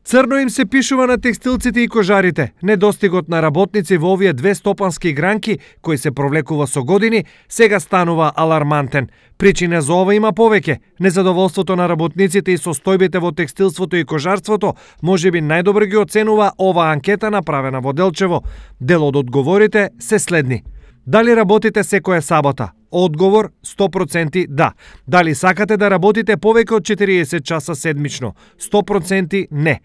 Црно им се пишува на текстилците и кожарите. Недостигот на работници во овие две стопански гранки, кои се провлекува со години, сега станува алармантен. Причина за ова има повеќе. Незадоволството на работниците и состојбите во текстилството и кожарството можеби најдобро ги оценува ова анкета направена во Делчево. Дел од одговорите се следни. Дали работите секоја сабота? Одговор 100% да. Дали сакате да работите повеќе од 40 часа седмично? 100% не.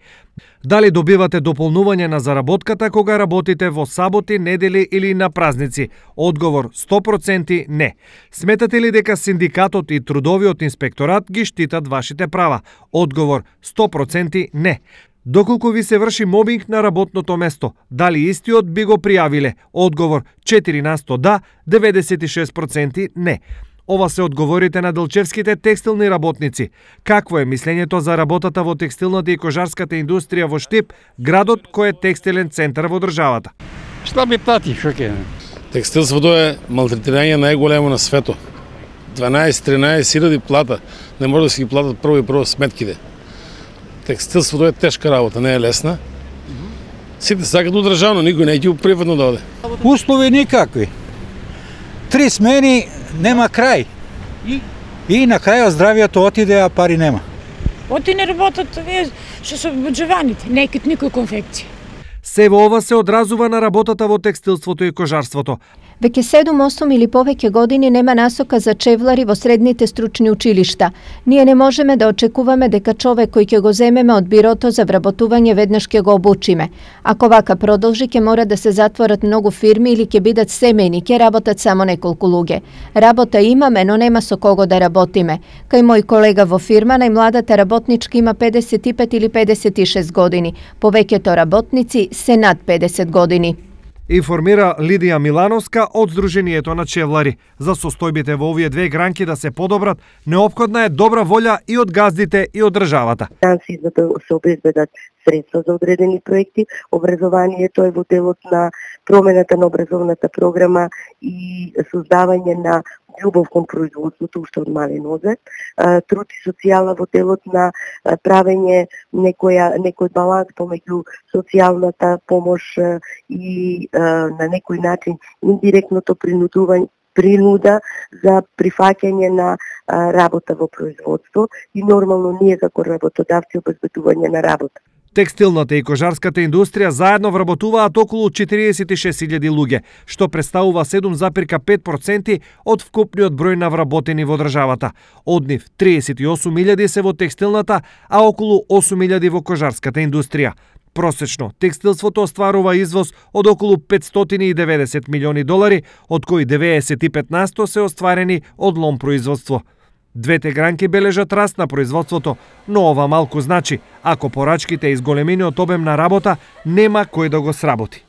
Дали добивате дополнување на заработката кога работите во саботи, недели или на празници? Одговор 100% не. Сметате ли дека синдикатот и трудовиот инспекторат ги штитат вашите права? Одговор 100% не. Доколку ви се врши мобинг на работното место, дали истиот би го пријавиле? Одговор 4% да, 96% не. Ова се одговорите на делчевските текстилни работници. Какво е мислењето за работата во текстилната и кожарската индустрија во Штип, градот кој е текстилен центар во државата? Шта би плати, шо ќе? Текстилството е малтретирање најголемо на светот. 12-13 илјади плата, не може да си ги платат прво сметките. Текстилството е тешка работа, не е лесна. Сите сакат до државно, никој не ќе приватно да оде. Услови никакви. 3 смени, нема крај. И на крајот здравието отиде, а пари нема. Оти не работат овие што се буџеваните, некит никој конфекција. Се во ова се одразува на работата во текстилството и кожарството. Веќе 7-8 или повеќе години нема насока за чевлари во средните стручни училишта. Ние не можеме да очекуваме дека човек кој ќе го земеме од бирото за вработување веднаш ќе го обучиме. Ако вака продолжи, ќе мора да се затворат многу фирми или ќе бидат семејни, ќе работат само неколку луѓе. Работа имаме, но нема со кого да работиме. Кај мој колега во фирма, најмладата работничка има 55 или 56 години. Повеќето работници се над 50 години. Информира Лидија Милановска од Сдруженијето на чевлари. За состојбите во овие две гранки да се подобрат, неопходна е добра волја и од газдите и од државата. Финансии за да се обезбедат средства за одредени проекти, образованието е во делот на промената на образовната програма и создавање на љубов кон производството уште од мали нозе, труд и социјала во делот на правење некој баланс помеѓу социјалната помош и на некој начин индиректното принуда за прифаќање на работа во производство и нормално ние како работодавци обезбедување на работа. Текстилната и кожарската индустрија заедно вработуваат околу 46.000 луѓе, што представува 7,5% од вкупниот број на вработени во државата. Од нив 38.000 се во текстилната, а околу 8.000 во кожарската индустрија. Просечно, текстилството остварува извоз од околу 590 милиони долари, од кои 95% се остварени од лом производство. Двете гранки бележат раст на производството, но ова малку значи, ако порачките и зголемениот обем на работа, нема кој да го сработи.